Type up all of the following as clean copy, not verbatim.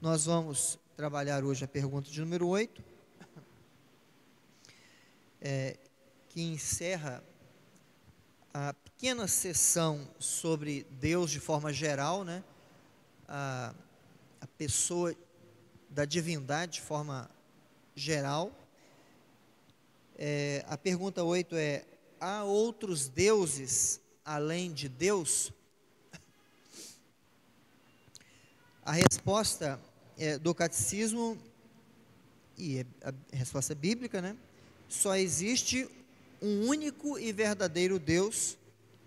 Nós vamos trabalhar hoje a pergunta de número 8, que encerra a pequena sessão sobre Deus de forma geral, né? A pessoa da divindade de forma geral. A pergunta 8 é: há outros deuses além de Deus? A resposta do catecismo, e a resposta bíblica, né? Só existe um único e verdadeiro Deus,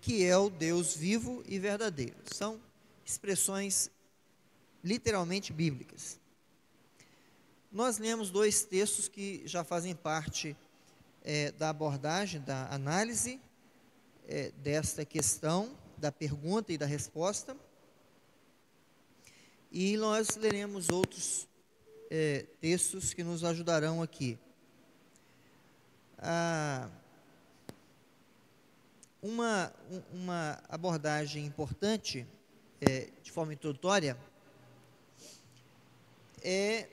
que é o Deus vivo e verdadeiro. São expressões literalmente bíblicas. Nós lemos dois textos que já fazem parte da abordagem, da análise desta questão, da pergunta e da resposta. E nós leremos outros textos que nos ajudarão aqui. Uma abordagem importante, de forma introdutória, é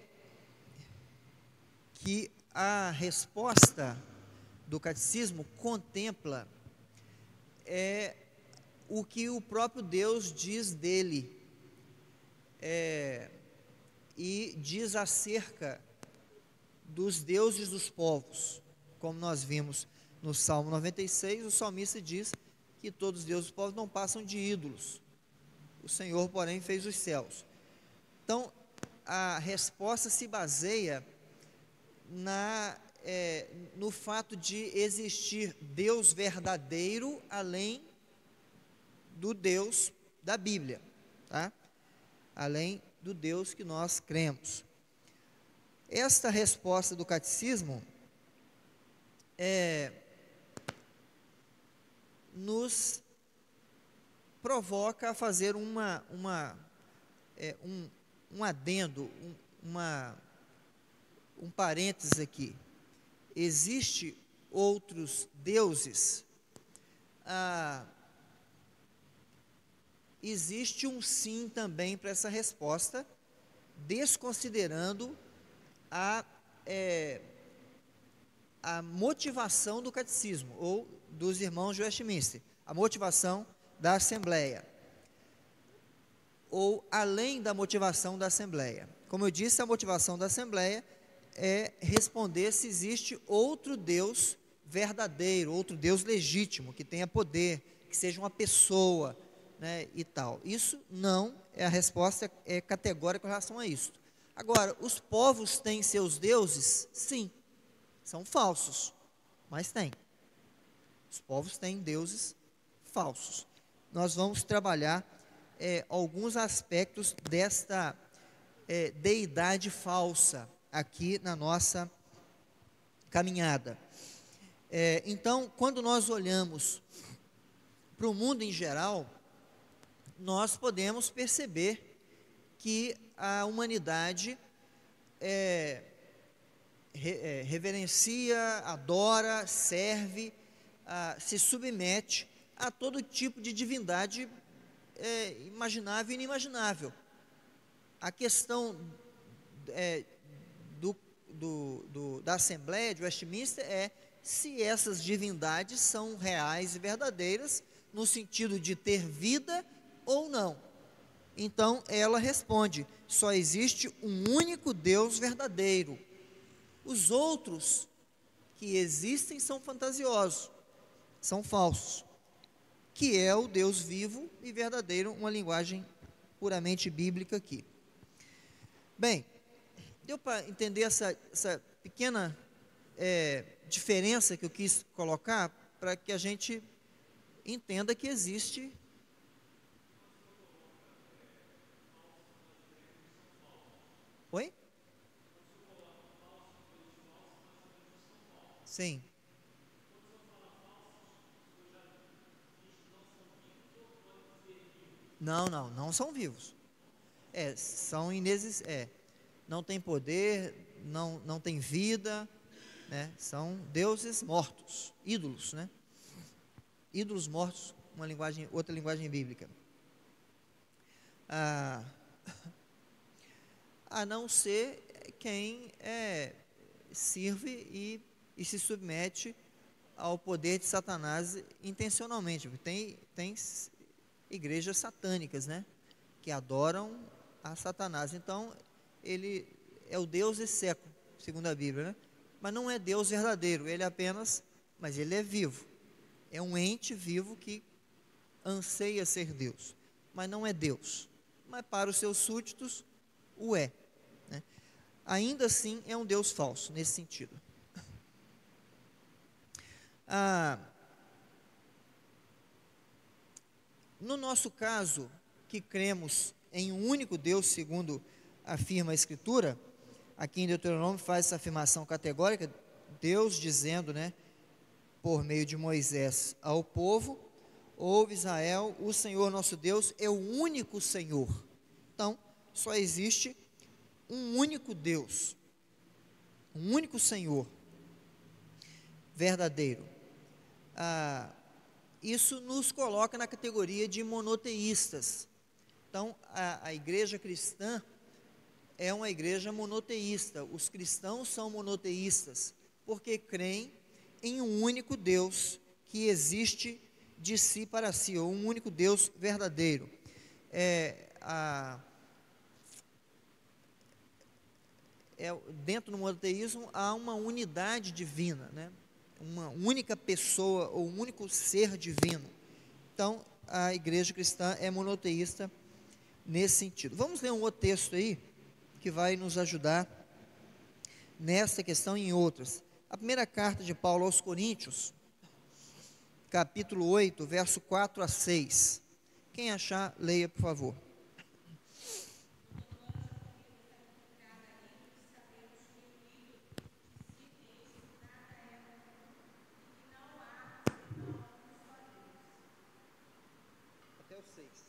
que a resposta do catecismo contempla o que o próprio Deus diz dele, e diz acerca dos deuses dos povos. Como nós vimos no Salmo 96, o salmista diz que todos os deuses dos povos não passam de ídolos. O Senhor, porém, fez os céus. Então, a resposta se baseia no fato de existir Deus verdadeiro além do Deus da Bíblia, tá? Além do Deus que nós cremos. Esta resposta do catecismo nos provoca a fazer um adendo, um parênteses aqui. Existe outros deuses? Existe um sim também para essa resposta, desconsiderando a motivação do catecismo, ou dos irmãos de Westminster, a motivação da Assembleia, ou além da motivação da Assembleia. Como eu disse, a motivação da Assembleia é responder se existe outro Deus verdadeiro, outro Deus legítimo, que tenha poder, que seja uma pessoa, né, e tal. Isso não a resposta é categórica em relação a isso. Agora, os povos têm seus deuses? Sim, são falsos, mas têm. Os povos têm deuses falsos. Nós vamos trabalhar alguns aspectos desta deidade falsa aqui na nossa caminhada. Então, quando nós olhamos para o mundo em geral, nós podemos perceber que a humanidade reverencia, adora, serve, se submete a todo tipo de divindade imaginável e inimaginável. A questão da Assembleia de Westminster é se essas divindades são reais e verdadeiras, no sentido de ter vida ou não. Então ela responde: só existe um único Deus verdadeiro. Os outros que existem são fantasiosos, são falsos, que é o Deus vivo e verdadeiro, uma linguagem puramente bíblica aqui. Bem, deu para entender essa pequena diferença que eu quis colocar, para que a gente entenda que existe. Oi? Sim. Não são vivos. São não tem poder, não tem vida, né? São deuses mortos, ídolos, né? Ídolos mortos, outra linguagem bíblica. a não ser quem sirve e se submete ao poder de Satanás intencionalmente. Tem igrejas satânicas, né, que adoram a Satanás. Então, ele é o Deus execo, segundo a Bíblia, né? Mas não é Deus verdadeiro, ele apenas, mas ele é vivo, é um ente vivo que anseia ser Deus, mas não é Deus, mas para os seus súditos o é, né? Ainda assim é um Deus falso, nesse sentido. No nosso caso, que cremos em um único Deus, segundo afirma a Escritura, aqui em Deuteronômio faz essa afirmação categórica, Deus dizendo, né, por meio de Moisés ao povo: ouve Israel, o Senhor nosso Deus é o único Senhor. Então, só existe um único Deus, um único Senhor verdadeiro. Isso nos coloca na categoria de monoteístas. Então, a igreja cristã é uma igreja monoteísta. Os cristãos são monoteístas, porque creem em um único Deus que existe de si para si, ou um único Deus verdadeiro. Dentro do monoteísmo há uma unidade divina, né? Uma única pessoa ou um único ser divino. Então, a igreja cristã é monoteísta nesse sentido. Vamos ler um outro texto aí, que vai nos ajudar nessa questão e em outras. A primeira carta de Paulo aos Coríntios, capítulo 8, verso 4 a 6. Quem achar, leia, por favor. Até o 6.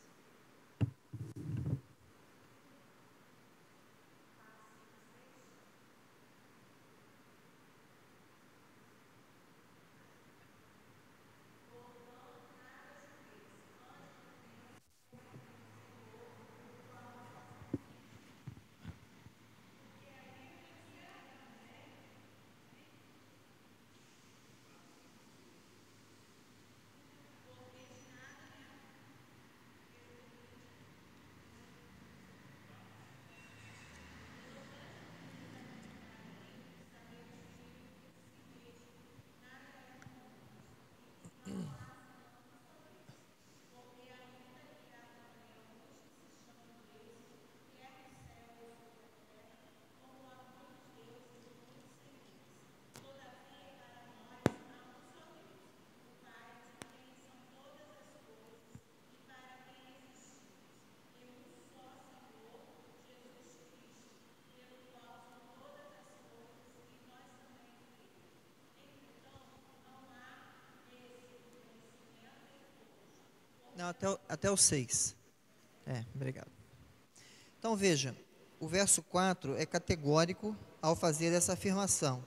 Não, até o 6. Obrigado. Então veja, o verso 4 é categórico ao fazer essa afirmação.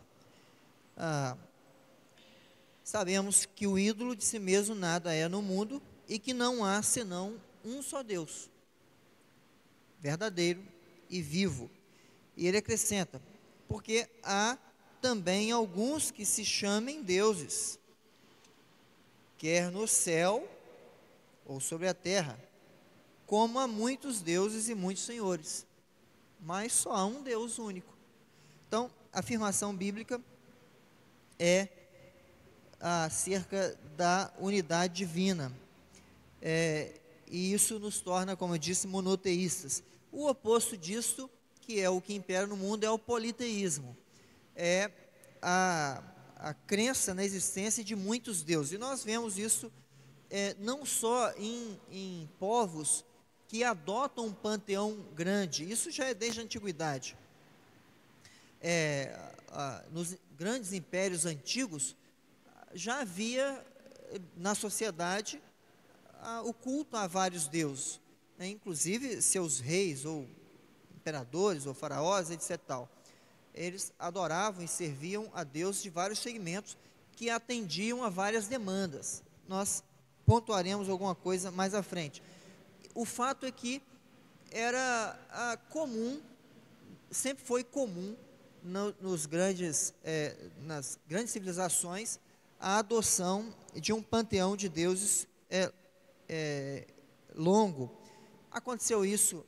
Sabemos que o ídolo de si mesmo nada é no mundo e que não há senão um só Deus, verdadeiro e vivo. E ele acrescenta: porque há também alguns que se chamem deuses, quer no céu ou sobre a terra, como há muitos deuses e muitos senhores, mas só há um Deus único. Então, a afirmação bíblica é acerca da unidade divina, e isso nos torna, como eu disse, monoteístas. O oposto disso, que é o que impera no mundo, é o politeísmo, é a crença na existência de muitos deuses, e nós vemos isso não só em povos que adotam um panteão grande, isso já é desde a antiguidade. Nos grandes impérios antigos, já havia na sociedade o culto a vários deuses, né? Inclusive seus reis, ou imperadores, ou faraós, etc. tal. Eles adoravam e serviam a deuses de vários segmentos que atendiam a várias demandas. Nós pontuaremos alguma coisa mais à frente. O fato é que era comum sempre foi comum nas grandes civilizações a adoção de um panteão de deuses longo. Aconteceu isso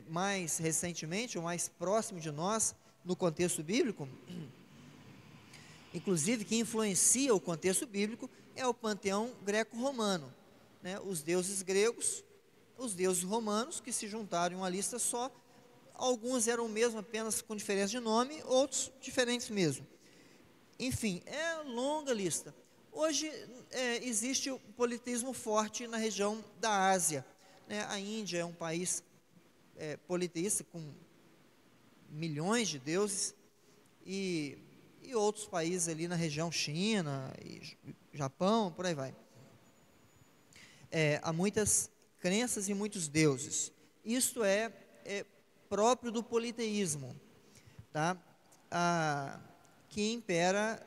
mais recentemente, ou mais próximo de nós, no contexto bíblico. Inclusive, que influencia o contexto bíblico é o panteão greco-romano, né? Os deuses gregos, os deuses romanos, que se juntaram em uma lista só. Alguns eram o mesmo, apenas com diferença de nome, outros diferentes mesmo. Enfim, é longa lista. Hoje existe o politeísmo forte na região da Ásia, né? A Índia é um país politeísta com milhões de deuses, e outros países ali na região, China, e Japão, por aí vai. Há muitas crenças e muitos deuses. Isto é próprio do politeísmo, tá? Que impera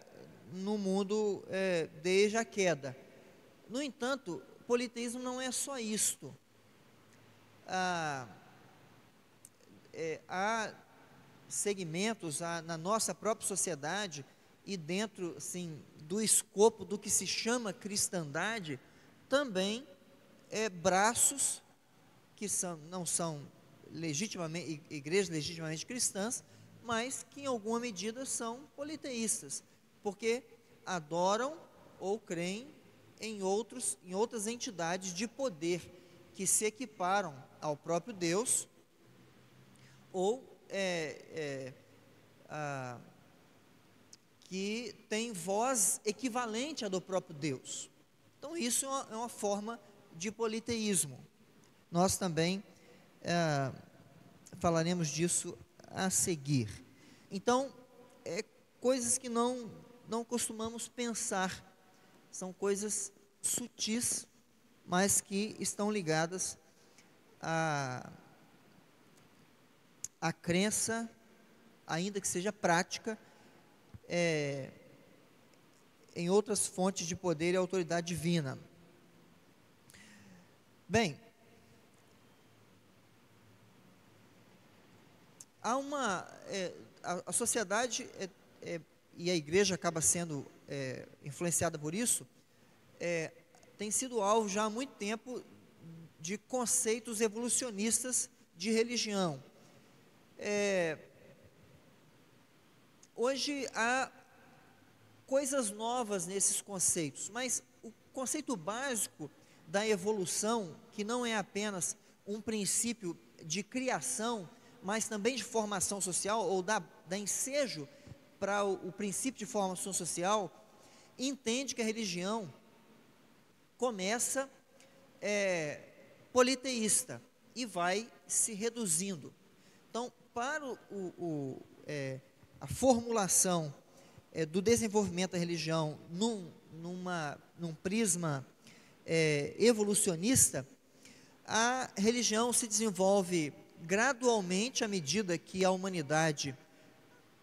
no mundo desde a queda. No entanto, o politeísmo não é só isto. Há segmentos na nossa própria sociedade e dentro, assim, do escopo do que se chama cristandade, também braços que não são legitimamente igrejas legitimamente cristãs, mas que em alguma medida são politeístas, porque adoram ou creem em outras entidades de poder que se equiparam ao próprio Deus, ou que tem voz equivalente à do próprio Deus. Então isso é uma forma de politeísmo. Nós também falaremos disso a seguir. Então, coisas que não costumamos pensar, são coisas sutis, mas que estão ligadas à crença, ainda que seja prática, em outras fontes de poder e autoridade divina. Bem, a sociedade e a igreja acaba sendo influenciada por isso, tem sido alvo já há muito tempo de conceitos evolucionistas de religião. Hoje há coisas novas nesses conceitos, mas o conceito básico da evolução, que não é apenas um princípio de criação, mas também de formação social, ou dá ensejo para o princípio de formação social, entende que a religião começa politeísta e vai se reduzindo. Então, para a formulação do desenvolvimento da religião num prisma evolucionista, a religião se desenvolve gradualmente à medida que a humanidade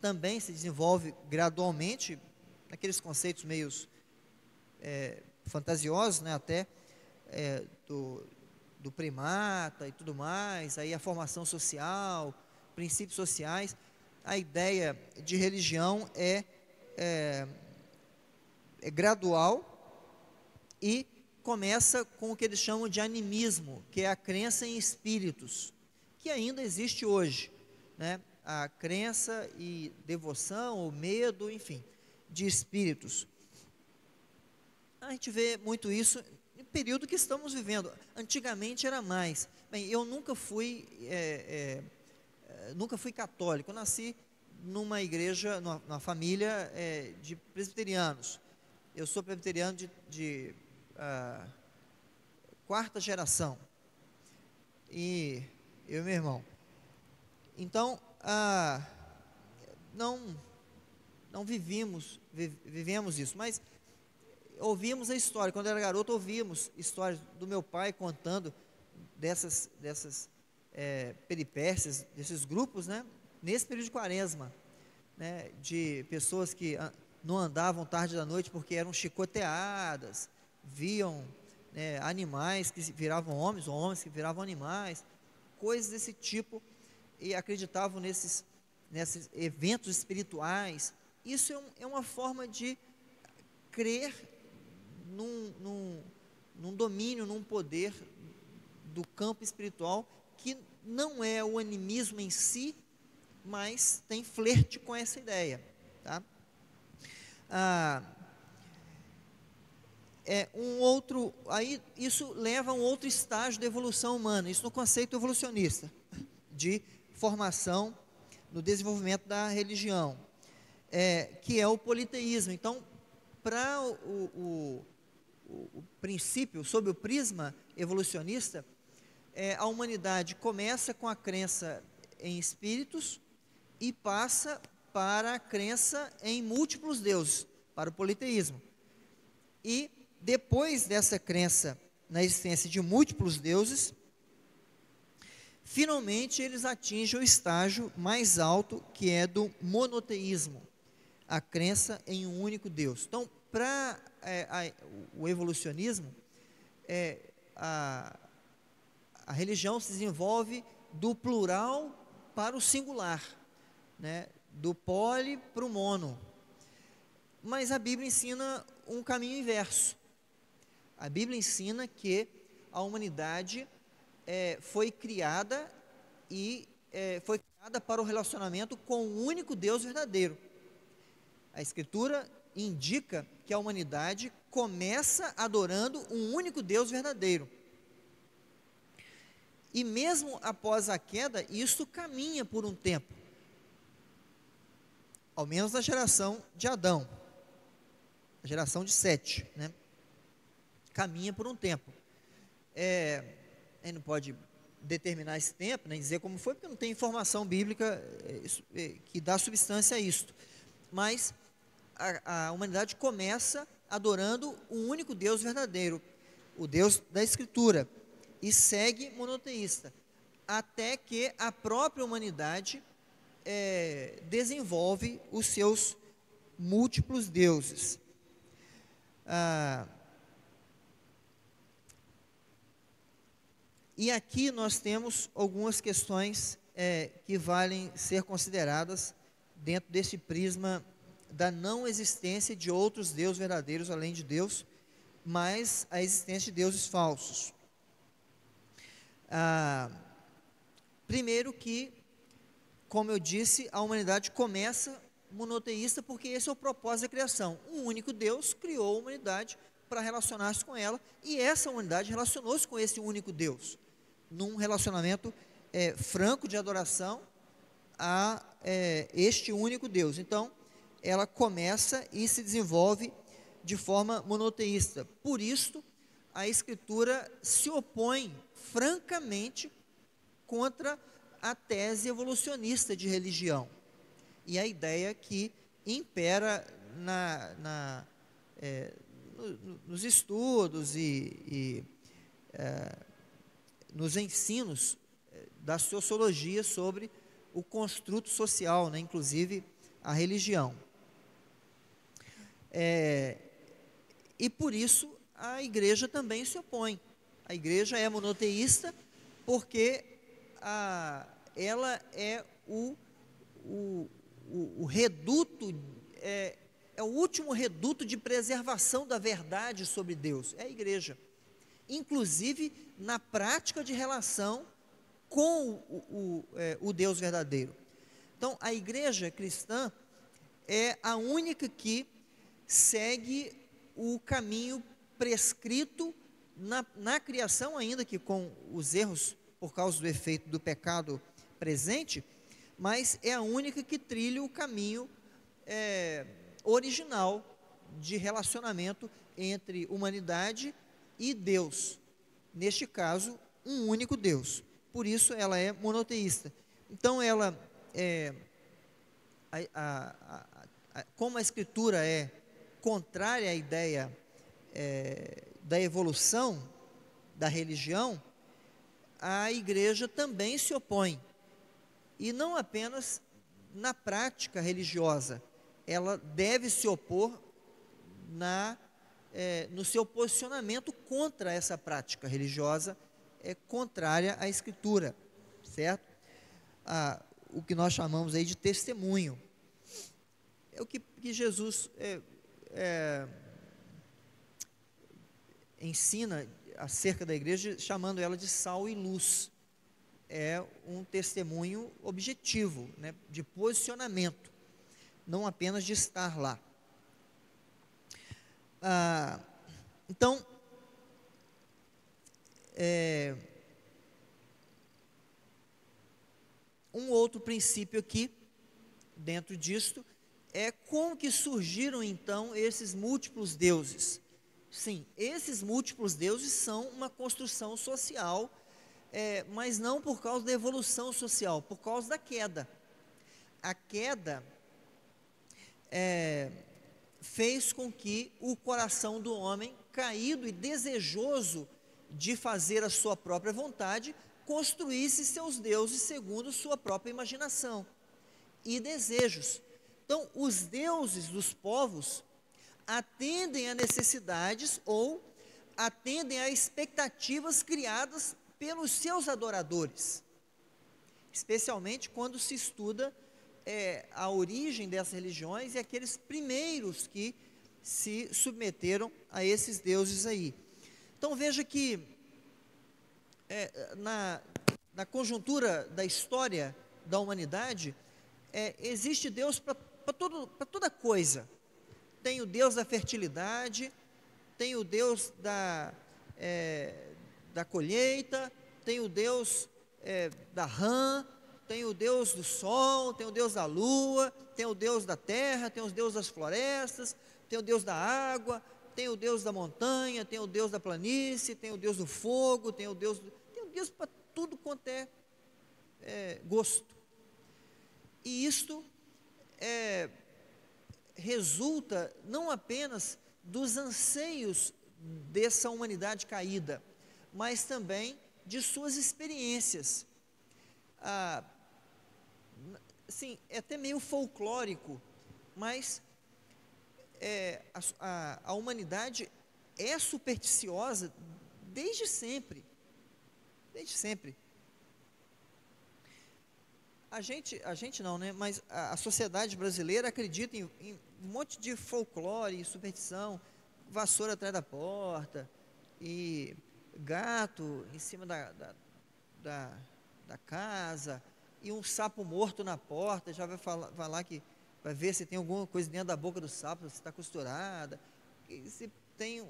também se desenvolve gradualmente, naqueles conceitos meio fantasiosos, né, até do primata e tudo mais, aí a formação social, princípios sociais. A ideia de religião é gradual e começa com o que eles chamam de animismo, que é a crença em espíritos, que ainda existe hoje, né? A crença e devoção, ou medo, enfim, de espíritos. A gente vê muito isso no período que estamos vivendo. Antigamente era mais. Bem, eu nunca fui católico. Eu nasci numa igreja, numa família de presbiterianos. Eu sou presbiteriano de quarta geração, e eu e meu irmão. Então, não vivemos isso, mas ouvimos a história. Quando eu era garoto, ouvimos histórias do meu pai contando dessas peripécias, desses grupos, né, nesse período de quaresma, né, de pessoas que não andavam tarde da noite porque eram chicoteadas, viam animais que viravam homens, ou homens que viravam animais, coisas desse tipo, e acreditavam nesses nesses eventos espirituais. Isso é uma forma de crer num domínio, num poder do campo espiritual, que não é o animismo em si, mas tem flerte com essa ideia, tá? Aí isso leva a um outro estágio da evolução humana, isso no conceito evolucionista, de formação, no desenvolvimento da religião, que é o politeísmo. Então, para o princípio, sob o prisma evolucionista, a humanidade começa com a crença em espíritos e passa para a crença em múltiplos deuses, para o politeísmo. E depois dessa crença na existência de múltiplos deuses, finalmente eles atingem o estágio mais alto, que é do monoteísmo, a crença em um único Deus. Então, para o evolucionismo, a religião se desenvolve do plural para o singular, né? Do poli para o mono. Mas a Bíblia ensina um caminho inverso. A Bíblia ensina que a humanidade foi criada para o relacionamento com o único Deus verdadeiro. A Escritura indica que a humanidade começa adorando um único Deus verdadeiro. E mesmo após a queda, isso caminha por um tempo. Ao menos na geração de Adão, a geração de Sete, né? Caminha por um tempo. A gente não pode determinar esse tempo, nem dizer como foi, porque não tem informação bíblica que dá substância a isto. Mas a humanidade começa adorando um único Deus verdadeiro, o Deus da Escritura, e segue monoteísta, até que a própria humanidade desenvolve os seus múltiplos deuses. E aqui nós temos algumas questões que valem ser consideradas dentro desse prisma da não existência de outros deuses verdadeiros além de Deus, mas a existência de deuses falsos. Primeiro que, como eu disse, a humanidade começa monoteísta porque esse é o propósito da criação. Um único Deus criou a humanidade para relacionar-se com ela, e essa humanidade relacionou-se com esse único Deus, num relacionamento franco de adoração a este único Deus. Então, ela começa e se desenvolve de forma monoteísta. Por isso, a Escritura se opõe francamente contra a tese evolucionista de religião e a ideia que impera nos estudos e nos ensinos da sociologia sobre o construto social, né, inclusive a religião. E por isso a igreja também se opõe. A igreja é monoteísta porque ela é o reduto, é o último reduto de preservação da verdade sobre Deus, é a igreja, inclusive na prática de relação com o Deus verdadeiro. Então, a igreja cristã é a única que segue o caminho prescrito na criação, ainda que com os erros por causa do efeito do pecado presente, mas é a única que trilha o caminho original de relacionamento entre humanidade e Deus, neste caso, um único Deus. Por isso ela é monoteísta. Então ela como a Escritura é contrária à ideia da evolução da religião, a igreja também se opõe, e não apenas na prática religiosa, ela deve se opor no seu posicionamento contra essa prática religiosa contrária à Escritura, certo? o que nós chamamos aí de testemunho. É o que Jesus ensina acerca da igreja, chamando ela de sal e luz. É um testemunho objetivo, né, de posicionamento, não apenas de estar lá. Então, um outro princípio aqui, dentro disto, é como que surgiram então esses múltiplos deuses. Sim, esses múltiplos deuses são uma construção social, mas não por causa da evolução social, por causa da queda. A queda fez com que o coração do homem, caído e desejoso de fazer a sua própria vontade, construísse seus deuses segundo sua própria imaginação e desejos. Então, os deuses dos povos atendem a necessidades ou atendem a expectativas criadas pelos seus adoradores, especialmente quando se estuda a origem dessas religiões e aqueles primeiros que se submeteram a esses deuses aí. Então veja que na conjuntura da história da humanidade, existe Deus para toda coisa. Tem o Deus da fertilidade, tem o Deus da colheita, tem o Deus da rã, tem o Deus do sol, tem o Deus da lua, tem o Deus da terra, tem os deuses das florestas, tem o Deus da água, tem o Deus da montanha, tem o Deus da planície, tem o Deus do fogo, tem o Deus para tudo quanto é gosto. E isto resulta não apenas dos anseios dessa humanidade caída, mas também de suas experiências. Sim, é até meio folclórico, mas a humanidade é supersticiosa desde sempre. Desde sempre. A gente não, né? Mas a sociedade brasileira acredita em um monte de folclore e superstição, vassoura atrás da porta, e gato em cima da casa, e um sapo morto na porta. Já vai falar que vai ver se tem alguma coisa dentro da boca do sapo, se está costurada, e se tem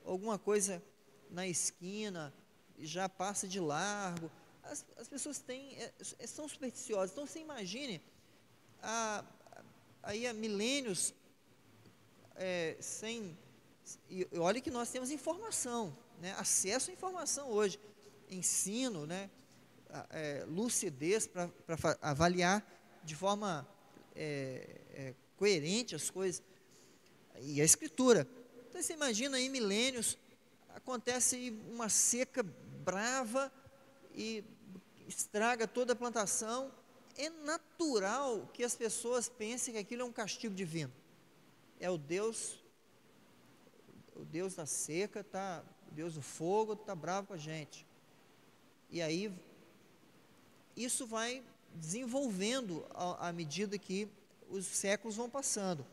alguma coisa na esquina, já passa de largo. As pessoas são supersticiosas. Então você imagine, aí há milênios, e olha que nós temos informação, né, acesso à informação hoje, ensino, né, lucidez para avaliar de forma coerente as coisas, e a escritura. Então você imagina aí milênios, acontece uma seca brava e estraga toda a plantação. É natural que as pessoas pensem que aquilo é um castigo divino. É o Deus da seca, o Deus do fogo está bravo com a gente. E aí isso vai desenvolvendo à medida que os séculos vão passando.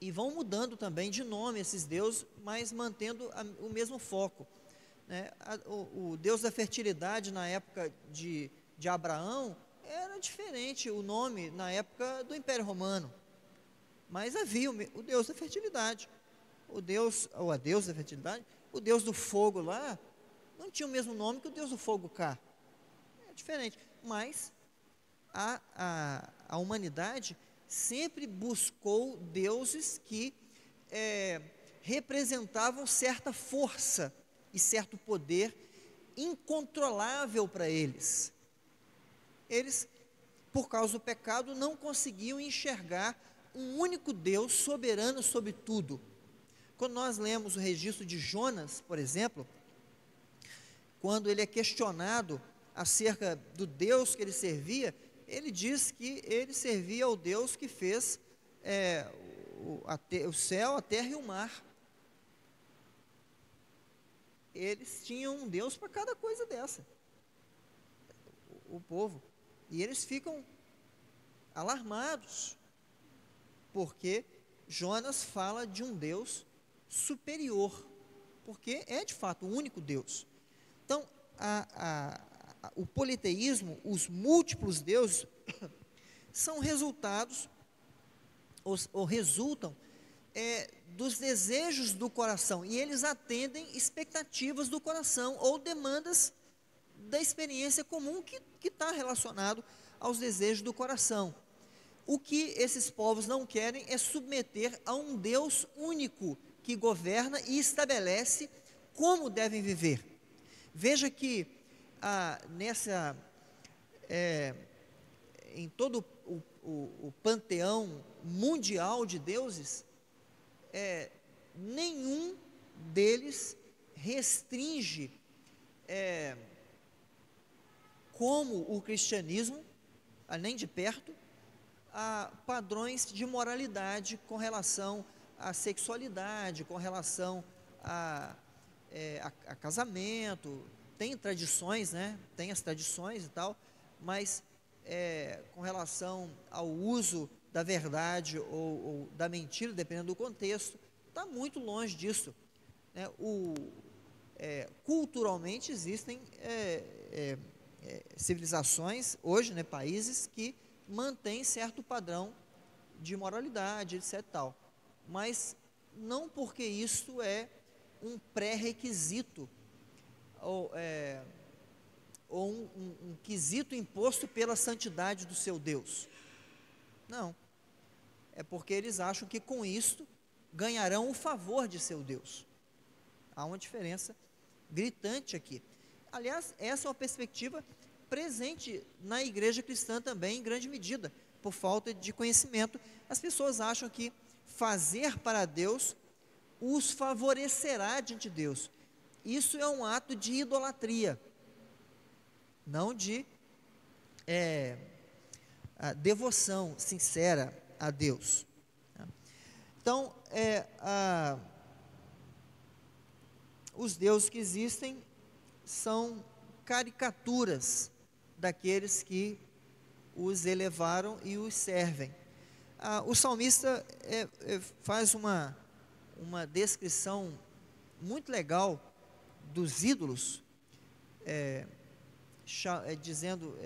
E vão mudando também de nome esses deuses, mas mantendo o mesmo foco, né? O Deus da fertilidade na época de Abraão era diferente o nome na época do Império Romano, mas havia o Deus da fertilidade, a deusa da fertilidade. O Deus do fogo lá não tinha o mesmo nome que o Deus do fogo cá, é diferente, mas a humanidade sempre buscou deuses que representavam certa força e certo poder incontrolável para eles. Eles, por causa do pecado, não conseguiam enxergar um único Deus soberano sobre tudo. Quando nós lemos o registro de Jonas, por exemplo, quando ele é questionado acerca do Deus que ele servia, ele diz que ele servia ao Deus que fez o céu, a terra e o mar. Eles tinham um Deus para cada coisa dessa, o povo. E eles ficam alarmados, porque Jonas fala de um Deus superior, porque é de fato o único Deus. Então, o politeísmo, os múltiplos deuses, são resultados, ou resultam, dos desejos do coração, e eles atendem expectativas do coração, ou demandas da experiência comum que está relacionado aos desejos do coração. O que esses povos não querem é submeter a um Deus único, que governa e estabelece como devem viver. Veja que em todo o panteão mundial de deuses, nenhum deles restringe, como o cristianismo, nem de perto, a padrões de moralidade com relação à sexualidade, com relação a casamento. Tem tradições, né? Tem as tradições e tal, mas com relação ao uso da verdade ou da mentira, dependendo do contexto, está muito longe disso, né? Culturalmente existem civilizações hoje, né, países que mantêm certo padrão de moralidade, etc. tal, mas não porque isso é um pré-requisito ou um quesito imposto pela santidade do seu Deus. Não, é porque eles acham que com isto ganharão o favor de seu Deus. Há uma diferença gritante aqui. Aliás, essa é uma perspectiva presente na igreja cristã também, em grande medida, por falta de conhecimento. As pessoas acham que fazer para Deus os favorecerá diante de Deus. Isso é um ato de idolatria, não de a devoção sincera a Deus. Então, os deuses que existem são caricaturas daqueles que os elevaram e os servem. O salmista faz uma descrição muito legal dos ídolos, dizendo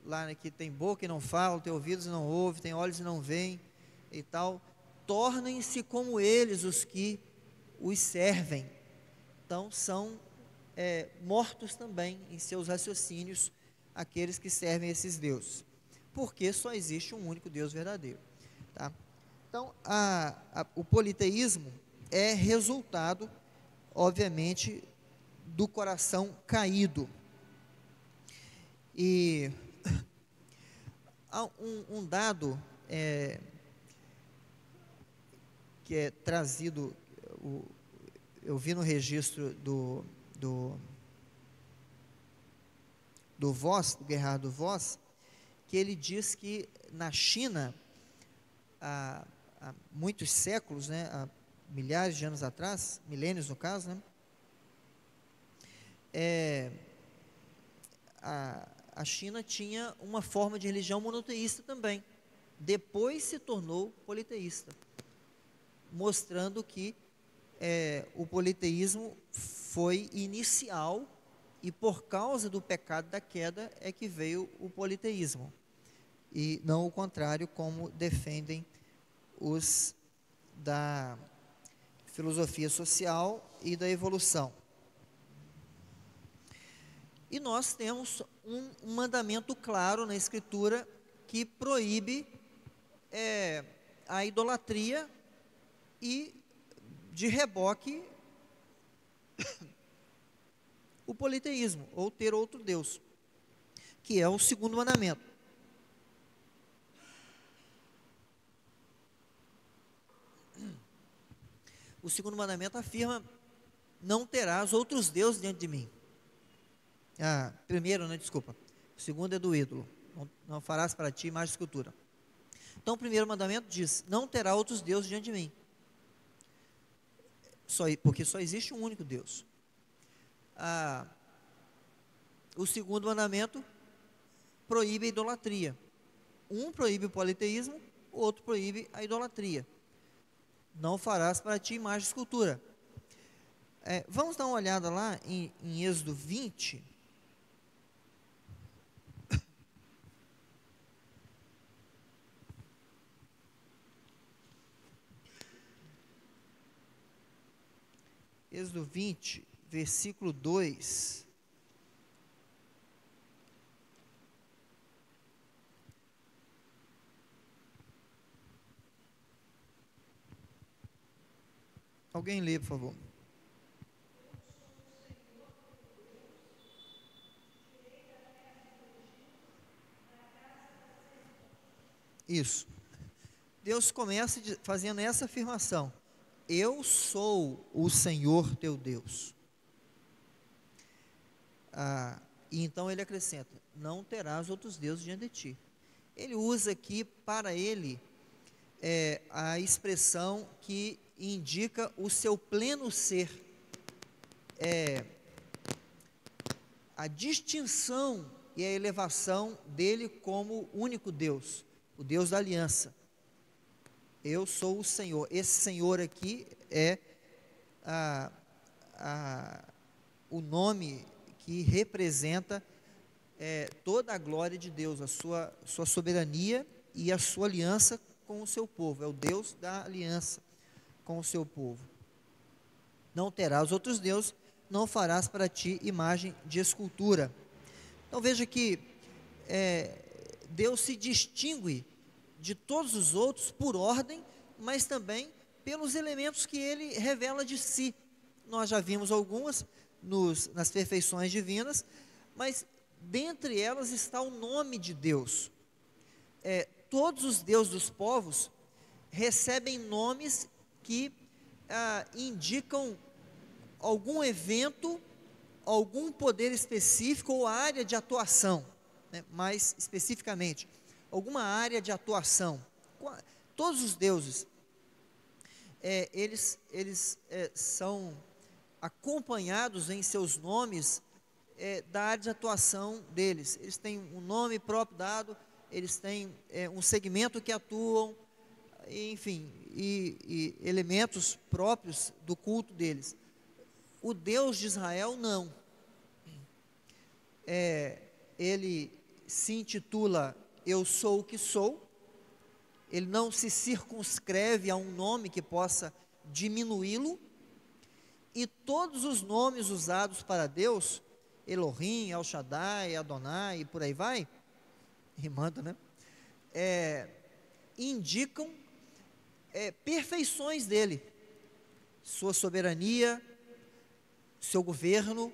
lá, né, que tem boca e não fala, tem ouvidos e não ouve, tem olhos e não veem e tal. Tornem-se como eles os que os servem. Então são mortos também em seus raciocínios aqueles que servem esses deuses, porque só existe um único Deus verdadeiro, tá? Então o politeísmo é resultado, obviamente, do coração caído. E há um dado que é trazido, eu vi no registro do Voss, do Gerhard Voss, que ele diz que na China, há muitos séculos, né, há milhares de anos atrás, milênios no caso, né, a China tinha uma forma de religião monoteísta também, depois se tornou politeísta, mostrando que o politeísmo foi inicial, e por causa do pecado da queda é que veio o politeísmo, e não o contrário, como defendem os da filosofia social e da evolução. E nós temos um mandamento claro na Escritura que proíbe a idolatria e, de reboque, o politeísmo, ou ter outro Deus, que é o segundo mandamento. O segundo mandamento afirma: não terás outros deuses diante de mim. Primeiro, né, desculpa. O segundo é do ídolo. Não farás para ti mais escultura. Então, o primeiro mandamento diz: não terá outros deuses diante de mim. Porque só existe um único Deus. O segundo mandamento proíbe a idolatria. Um proíbe o politeísmo, o outro proíbe a idolatria. Não farás para ti imagem de escultura. Vamos dar uma olhada lá em Êxodo 20. Êxodo 20, versículo 2. Alguém lê, por favor. Isso. Deus começa fazendo essa afirmação: eu sou o Senhor teu Deus. E então ele acrescenta: não terás outros deuses diante de ti. Ele usa aqui para ele a expressão que indica o seu pleno ser, a distinção e a elevação dele como único Deus, o Deus da aliança. Eu sou o Senhor. Esse Senhor aqui é o nome que representa toda a glória de Deus, a sua soberania e a sua aliança com o seu povo. É o Deus da aliança com o seu povo. Não terás outros deuses, não farás para ti imagem de escultura. Então veja que Deus se distingue de todos os outros por ordem, mas também pelos elementos que ele revela de si. Nós já vimos algumas nas perfeições divinas, mas dentre elas está o nome de Deus. Todos os deuses dos povos recebem nomes que indicam algum evento, algum poder específico ou área de atuação, né? Mais especificamente, alguma área de atuação. Todos os deuses, eles são acompanhados em seus nomes da área de atuação deles. Eles têm um nome próprio dado, eles têm um segmento que atuam, enfim, e elementos próprios do culto deles. O Deus de Israel não. Ele se intitula Eu Sou o que Sou. Ele não se circunscreve a um nome que possa diminuí-lo. E todos os nomes usados para Deus, Elohim, El Shaddai, Adonai e por aí vai, rimando, né? Indicam perfeições dele, sua soberania, seu governo,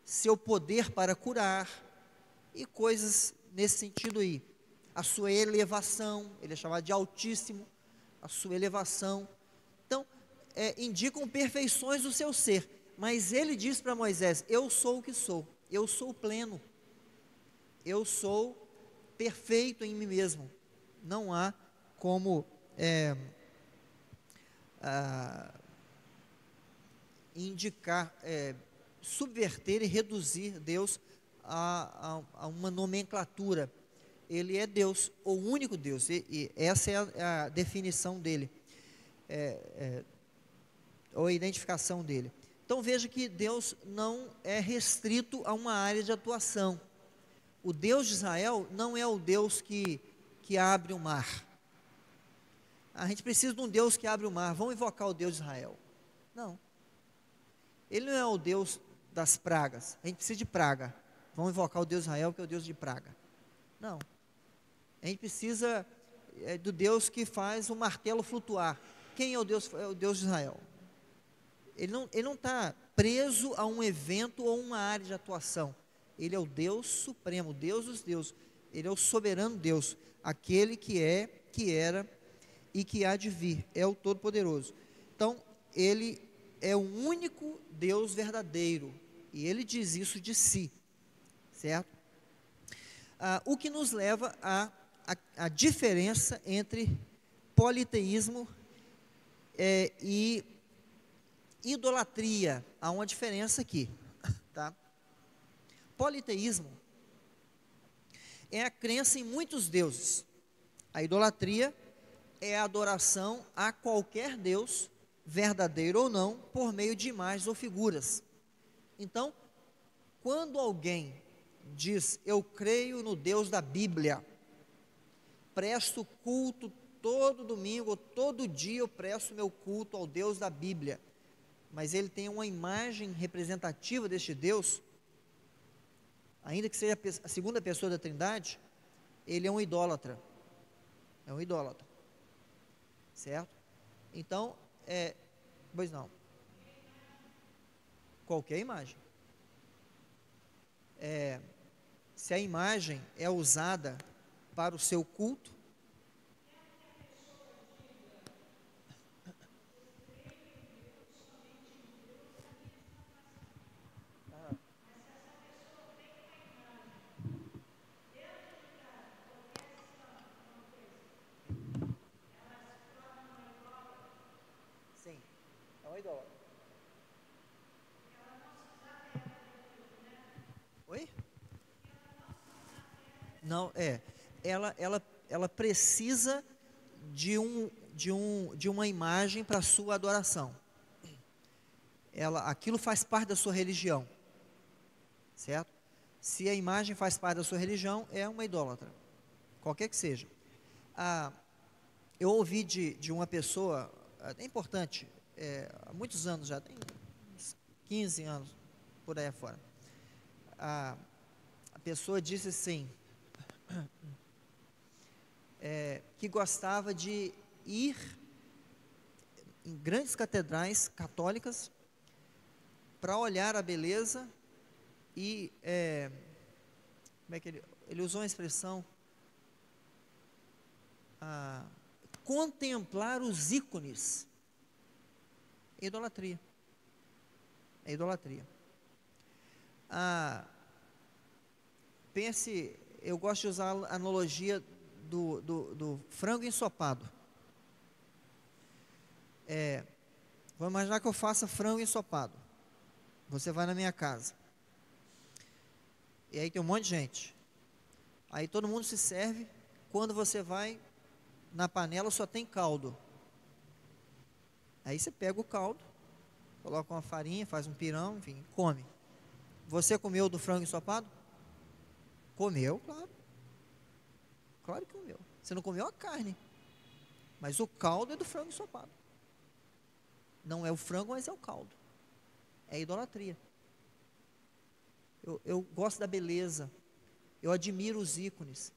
seu poder para curar e coisas nesse sentido aí. A sua elevação, ele é chamado de Altíssimo, a sua elevação. Então, indicam perfeições do seu ser, mas ele diz para Moisés: eu sou o que sou, eu sou pleno, eu sou perfeito em mim mesmo. Não há como indicar, subverter e reduzir Deus a uma nomenclatura. Ele é Deus, o único Deus, e essa é a definição dele, ou a identificação dele. Então veja que Deus não é restrito a uma área de atuação. O Deus de Israel não é o Deus que abre o mar. A gente precisa de um Deus que abre o mar, vamos invocar o Deus de Israel. Não. Ele não é o Deus das pragas, a gente precisa de praga, vamos invocar o Deus de Israel, que é o Deus de praga. Não. A gente precisa do Deus que faz o martelo flutuar. Quem é o Deus? É o Deus de Israel. Ele não está preso a um evento ou uma área de atuação. Ele é o Deus supremo, o Deus dos deuses. Ele é o soberano Deus, aquele que é, que era e que há de vir, é o Todo-Poderoso. Então, ele é o único Deus verdadeiro, e ele diz isso de si, certo? O que nos leva à diferença entre politeísmo e idolatria. Há uma diferença aqui, tá? Politeísmo é a crença em muitos deuses. A idolatria é a adoração a qualquer Deus, verdadeiro ou não, por meio de imagens ou figuras. Então, quando alguém diz, eu creio no Deus da Bíblia, presto culto todo domingo, todo dia eu presto meu culto ao Deus da Bíblia, mas ele tem uma imagem representativa deste Deus, ainda que seja a segunda pessoa da Trindade, ele é um idólatra, certo? Então, pois não, qualquer imagem, se a imagem é usada para o seu culto, sim, é um idólatra. Oi? Não, ela precisa de uma imagem para a sua adoração. Aquilo faz parte da sua religião, certo? Se a imagem faz parte da sua religião, é uma idólatra, qualquer que seja. Eu ouvi de uma pessoa, é importante, há muitos anos já, tem uns 15 anos, por aí afora. A pessoa disse assim, que gostava de ir em grandes catedrais católicas para olhar a beleza e, como é que ele usou uma expressão, contemplar os ícones. É idolatria. É idolatria. Pense, eu gosto de usar a analogia do frango ensopado. Vamos imaginar que eu faça frango ensopado. Você vai na minha casa. E aí tem um monte de gente. Aí todo mundo se serve. Quando você vai na panela só tem caldo. Aí você pega o caldo, coloca uma farinha, faz um pirão, enfim, come. Você comeu do frango ensopado? Comeu, claro. Claro que comeu. Você não comeu a carne, mas o caldo é do frango ensopado. Não é o frango, mas é o caldo. É idolatria. Eu gosto da beleza. Eu admiro os ícones.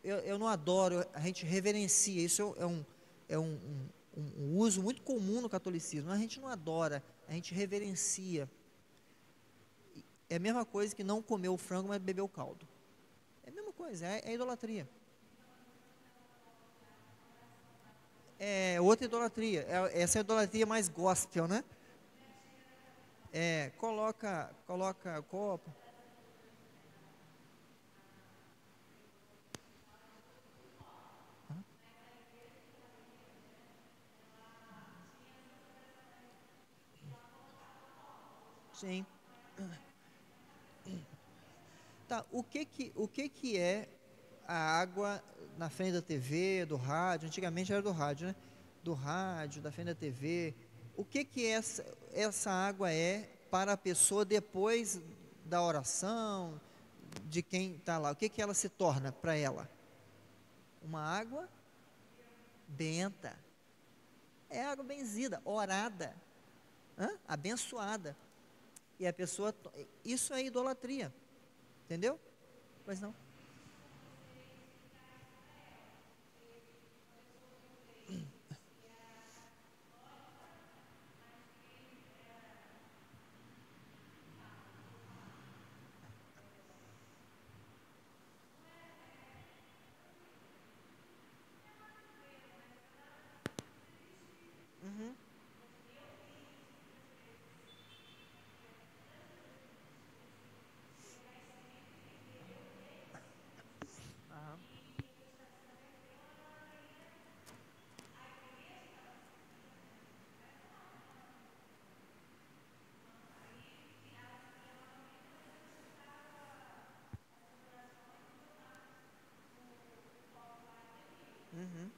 Eu não adoro, a gente reverencia. Isso é um uso muito comum no catolicismo. A gente não adora, a gente reverencia. É a mesma coisa que não comer o frango, mas beber o caldo. É a mesma coisa, é idolatria. É outra idolatria. Essa é a idolatria mais gospel, né? Coloca copo. Sim. Tá, o que que é a água na frente da TV, do rádio? Antigamente era do rádio, né? Do rádio, da frente da TV. O que que essa água é para a pessoa depois da oração, de quem está lá? O que que ela se torna para ela? Uma água benta. É água benzida, orada, abençoada. E a pessoa, isso é idolatria, entendeu? Pois não. Uhum. Uhum.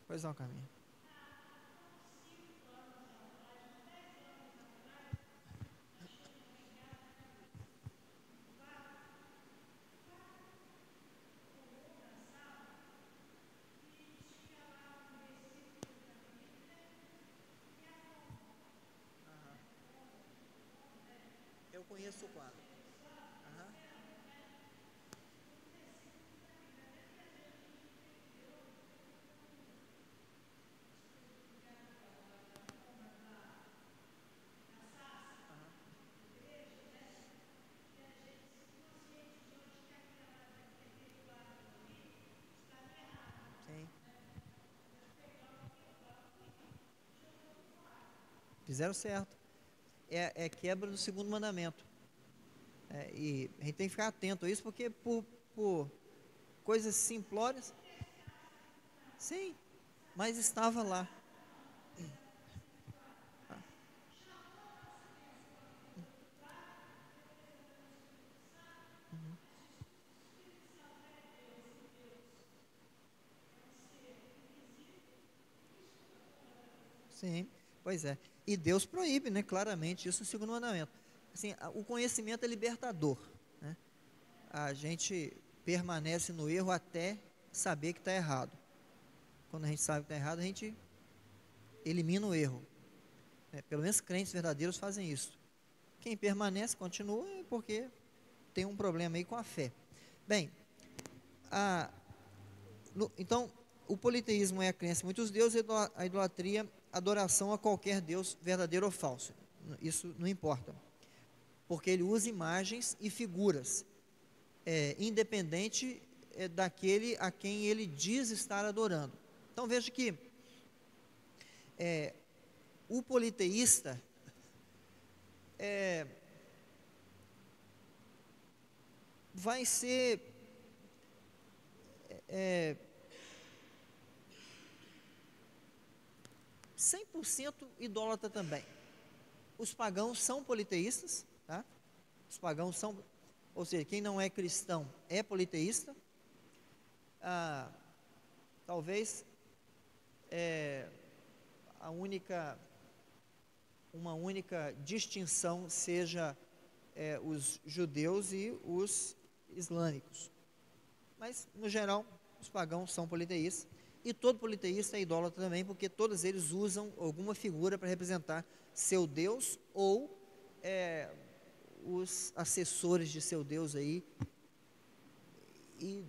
Pois não, Caminho. Eu conheço o quadro. Aham. Sim. Fizeram certo. É quebra do segundo mandamento. E a gente tem que ficar atento a isso, porque por coisas simplórias, sim, mas estava lá. Sim, pois é. E Deus proíbe, né, claramente isso no segundo mandamento. Assim, o conhecimento é libertador, né? A gente permanece no erro até saber que está errado. Quando a gente sabe que está errado, a gente elimina o erro, né? Pelo menos crentes verdadeiros fazem isso. Quem permanece, continua, é porque tem um problema aí com a fé. Bem, a, então, o politeísmo é a crença em muitos deuses, a idolatria, adoração a qualquer Deus, verdadeiro ou falso. Isso não importa, porque ele usa imagens e figuras, independente daquele a quem ele diz estar adorando. Então veja que o politeísta vai ser 100% idólatra também. Os pagãos são politeístas, tá? Os pagãos são, ou seja, quem não é cristão é politeísta. Ah, talvez a única, uma única distinção seja os judeus e os islâmicos. Mas, no geral, os pagãos são politeístas. E todo politeísta é idólatra também, porque todos eles usam alguma figura para representar seu Deus ou os assessores de seu Deus aí. E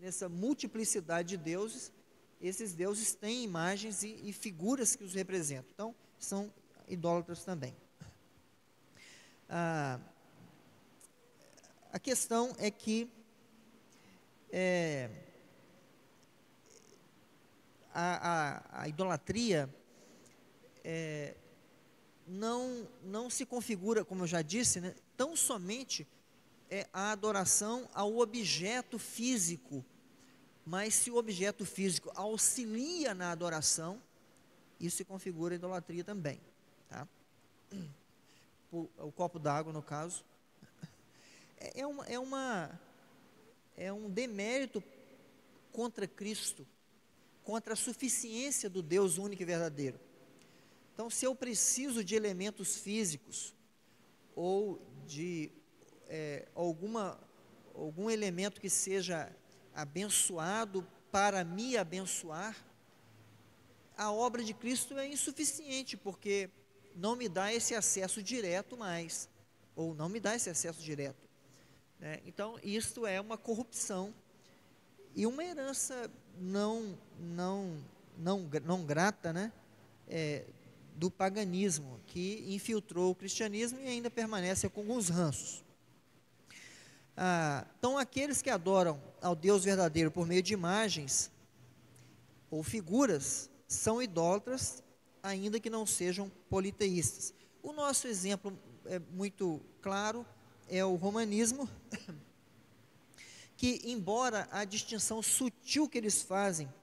nessa multiplicidade de deuses, esses deuses têm imagens e figuras que os representam. Então, são idólatras também. A questão é que a idolatria não se configura, como eu já disse, né, tão somente a adoração ao objeto físico, mas se o objeto físico auxilia na adoração, isso se configura idolatria também, tá? O copo d'água, no caso, é, uma, é, uma, é um demérito contra Cristo, contra a suficiência do Deus único e verdadeiro. Então, se eu preciso de elementos físicos ou de algum elemento que seja abençoado para me abençoar, a obra de Cristo é insuficiente, porque não me dá esse acesso direto mais, ou não me dá esse acesso direto, né? Então, isto é uma corrupção e uma herança não grata, né? Do paganismo, que infiltrou o cristianismo e ainda permanece com alguns ranços. Então, aqueles que adoram ao Deus verdadeiro por meio de imagens ou figuras são idólatras, ainda que não sejam politeístas. O nosso exemplo é muito claro, é o romanismo, que, embora a distinção sutil que eles fazem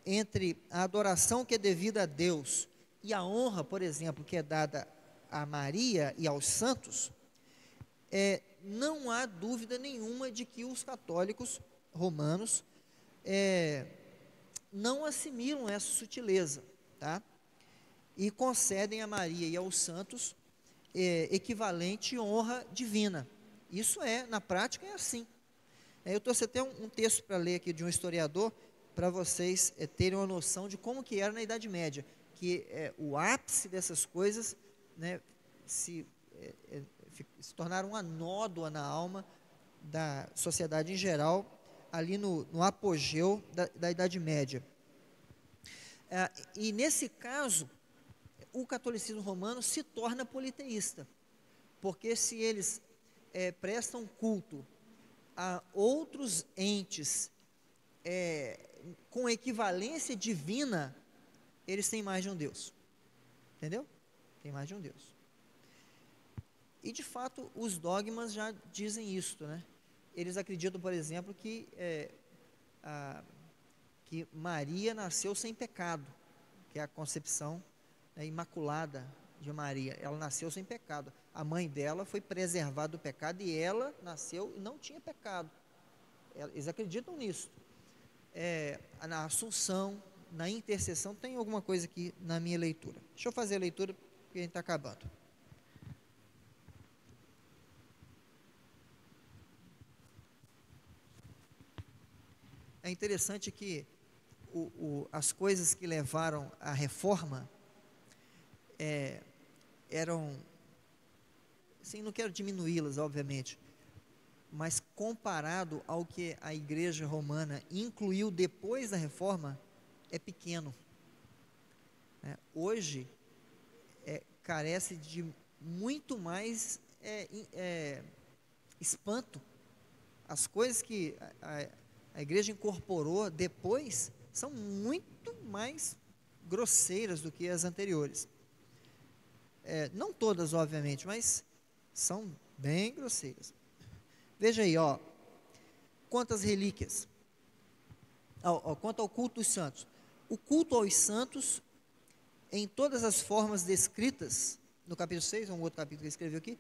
entre a adoração que é devida a Deus e a honra, por exemplo, que é dada a Maria e aos santos, não há dúvida nenhuma de que os católicos romanos não assimilam essa sutileza, tá? E concedem a Maria e aos santos equivalente honra divina. Isso na prática é assim. Eu trouxe até um texto para ler aqui de um historiador, para vocês terem uma noção de como que era na Idade Média, que o ápice dessas coisas, né, se tornaram uma nódoa na alma da sociedade em geral, ali no apogeu da Idade Média. E nesse caso, o catolicismo romano se torna politeísta, porque se eles prestam culto a outros entes com equivalência divina, eles têm mais de um Deus, entendeu? Tem mais de um Deus. E de fato os dogmas já dizem isso, né? Eles acreditam, por exemplo, que Maria nasceu sem pecado, que é a concepção imaculada de Maria. Ela nasceu sem pecado. A mãe dela foi preservada do pecado e ela nasceu e não tinha pecado. Eles acreditam nisso. Na Assunção, na intercessão, tem alguma coisa aqui na minha leitura. Deixa eu fazer a leitura, porque a gente está acabando. É interessante que as coisas que levaram à reforma eram, assim, não quero diminuí-las, obviamente, mas comparado ao que a Igreja Romana incluiu depois da reforma, é pequeno. Hoje, carece de muito mais espanto. As coisas que a Igreja incorporou depois são muito mais grosseiras do que as anteriores. Não todas, obviamente, mas são bem grosseiras. Veja aí, quanto às relíquias, quanto ao culto dos santos. O culto aos santos, em todas as formas descritas, no capítulo 6, um outro capítulo que ele escreveu aqui,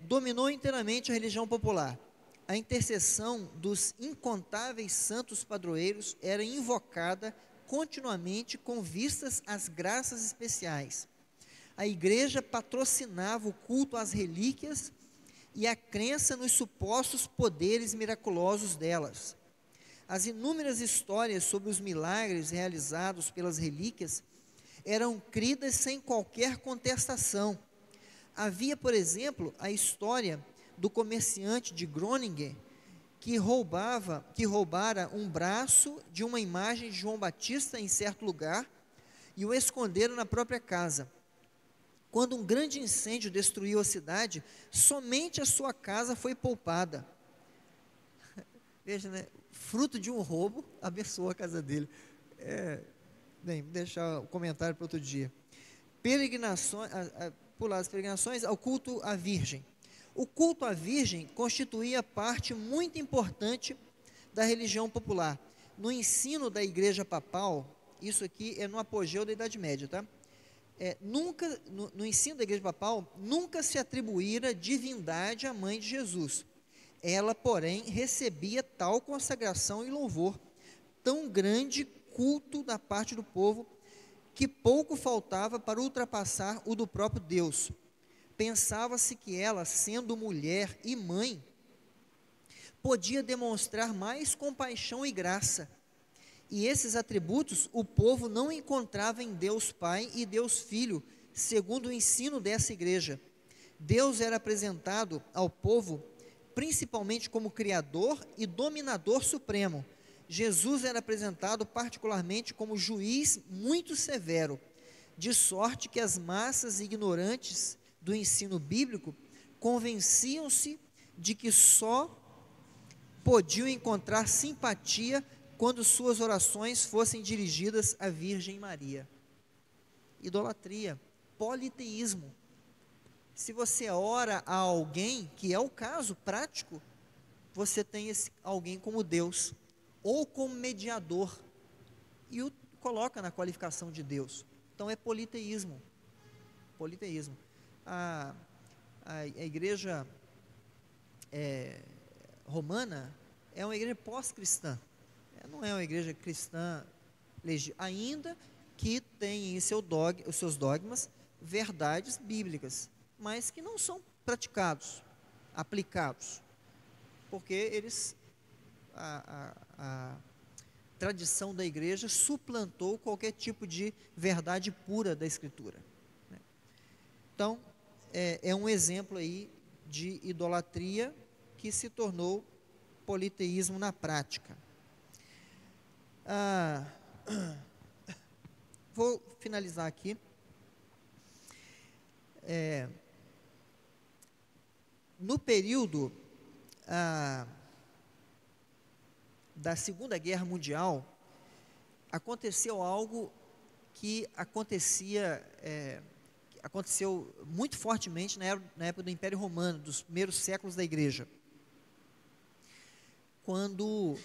dominou inteiramente a religião popular. A intercessão dos incontáveis santos padroeiros era invocada continuamente com vistas às graças especiais. A igreja patrocinava o culto às relíquias e a crença nos supostos poderes miraculosos delas. As inúmeras histórias sobre os milagres realizados pelas relíquias eram cridas sem qualquer contestação. Havia, por exemplo, a história do comerciante de Groningen que roubara um braço de uma imagem de João Batista em certo lugar e o esconderam na própria casa. Quando um grande incêndio destruiu a cidade, somente a sua casa foi poupada. Veja, né? Fruto de um roubo, abençoou a casa dele. Bem, vou deixar o comentário para outro dia. Pular as peregrinações ao culto à Virgem. O culto à Virgem constituía parte muito importante da religião popular. No ensino da Igreja Papal, isso aqui é no apogeu da Idade Média, tá? No ensino da Igreja Papal, nunca se atribuíra divindade à mãe de Jesus. Ela, porém, recebia tal consagração e louvor, tão grande culto da parte do povo, que pouco faltava para ultrapassar o do próprio Deus. Pensava-se que ela, sendo mulher e mãe, podia demonstrar mais compaixão e graça. E esses atributos o povo não encontrava em Deus Pai e Deus Filho, segundo o ensino dessa igreja. Deus era apresentado ao povo principalmente como Criador e Dominador Supremo. Jesus era apresentado particularmente como juiz muito severo, de sorte que as massas ignorantes do ensino bíblico convenciam-se de que só podiam encontrar simpatia quando suas orações fossem dirigidas à Virgem Maria. Idolatria, politeísmo. Se você ora a alguém, que é o caso prático, você tem esse alguém como Deus, ou como mediador, e o coloca na qualificação de Deus. Então é politeísmo. Politeísmo. A igreja romana é uma igreja pós-cristã. Não é uma igreja cristã, ainda que tem em os seus dogmas verdades bíblicas, mas que não são praticados, aplicados, porque a tradição da igreja suplantou qualquer tipo de verdade pura da Escritura, né? Então, é um exemplo aí de idolatria que se tornou politeísmo na prática. Vou finalizar aqui. No período da Segunda Guerra Mundial, aconteceu algo que aconteceu muito fortemente na época do Império Romano, dos primeiros séculos da igreja, quando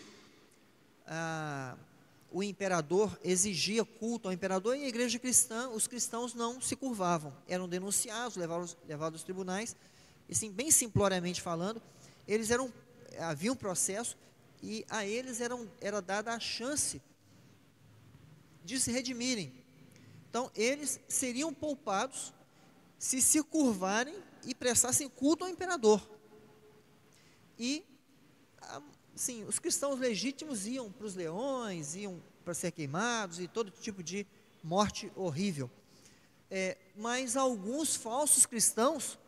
o imperador exigia culto ao imperador, e a igreja cristã, os cristãos não se curvavam, eram denunciados, levados aos tribunais, e assim, bem simploriamente falando, havia um processo, e a eles era dada a chance de se redimirem. Então, eles seriam poupados se curvarem e prestassem culto ao imperador. E, sim, os cristãos legítimos iam para os leões, iam para ser queimados, e todo tipo de morte horrível. Mas alguns falsos cristãos,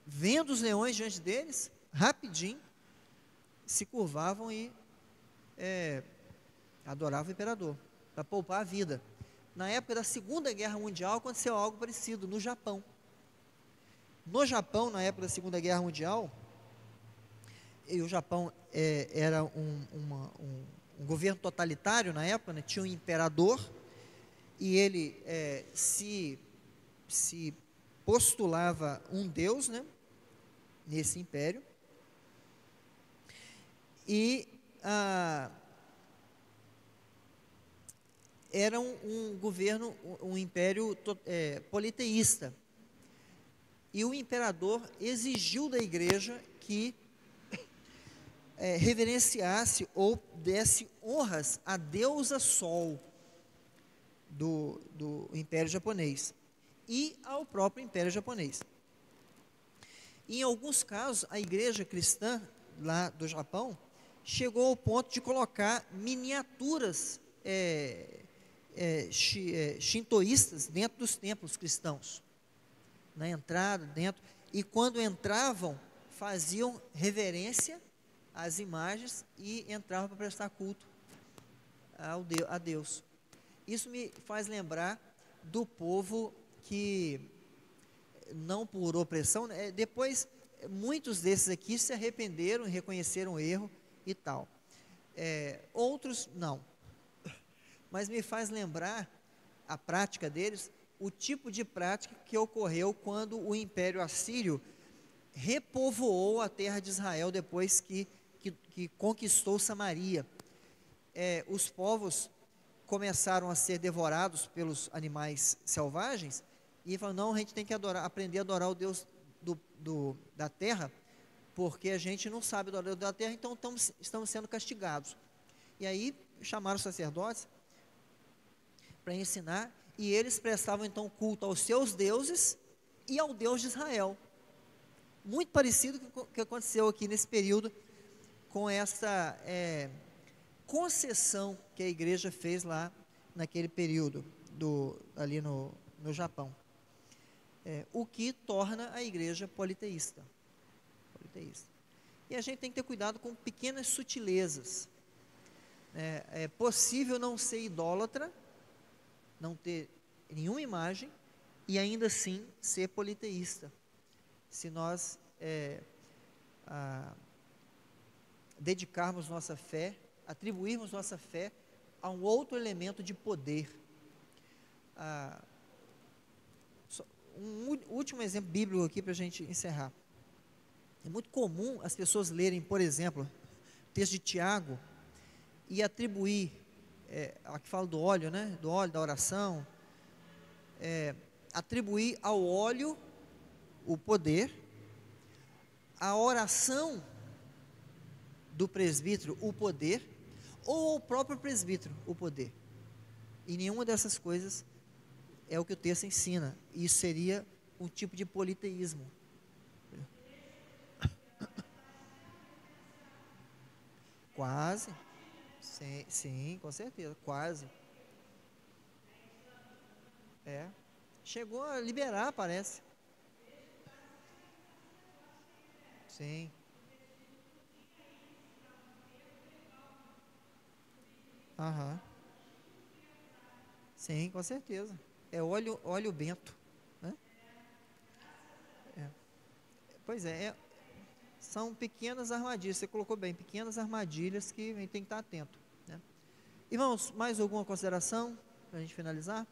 vendo os leões diante deles, rapidinho, se curvavam e adoravam o imperador, para poupar a vida. Na época da Segunda Guerra Mundial, aconteceu algo parecido no Japão. No Japão, na época da Segunda Guerra Mundial, e o Japão era um governo totalitário na época, né? Tinha um imperador, e ele se postulava um deus, né, nesse império, e era um governo, um império politeísta, e o imperador exigiu da igreja que reverenciasse ou desse honras à deusa Sol do Império Japonês e ao próprio Império Japonês. Em alguns casos, a igreja cristã lá do Japão chegou ao ponto de colocar miniaturas shintoístas dentro dos templos cristãos, na entrada, dentro, e quando entravam, faziam reverência às imagens e entravam para prestar culto a Deus. Isso me faz lembrar do povo que, não por opressão, depois muitos desses aqui se arrependeram e reconheceram o erro e tal. Outros não. Mas me faz lembrar a prática deles, o tipo de prática que ocorreu quando o Império Assírio repovoou a terra de Israel depois que conquistou Samaria. Os povos começaram a ser devorados pelos animais selvagens, e falaram: não, a gente tem que aprender a adorar o Deus da terra, porque a gente não sabe adorar o Deus da terra, então estamos sendo castigados. E aí chamaram os sacerdotes para ensinar, e eles prestavam então culto aos seus deuses e ao Deus de Israel. Muito parecido com o que aconteceu aqui nesse período, com essa concessão que a igreja fez lá naquele período, ali no Japão. O que torna a igreja politeísta. E a gente tem que ter cuidado com pequenas sutilezas. É possível não ser idólatra, não ter nenhuma imagem, e ainda assim ser politeísta, se nós dedicarmos nossa fé, atribuirmos nossa fé a um outro elemento de poder. Um último exemplo bíblico aqui para a gente encerrar. É muito comum as pessoas lerem, por exemplo, o texto de Tiago e atribuir, aqui fala do óleo, né? Do óleo, da oração, atribuir ao óleo o poder, a oração do presbítero o poder, ou o próprio presbítero o poder. E nenhuma dessas coisas é o que o texto ensina. Isso seria um tipo de politeísmo. Quase. Sim, sim, com certeza, quase. É. Chegou a liberar, parece. Sim. Aham. Sim, com certeza. É óleo bento, né? É. Pois é, são pequenas armadilhas, você colocou bem, pequenas armadilhas que a gente tem que estar atento, né? Irmãos, mais alguma consideração para a gente finalizar?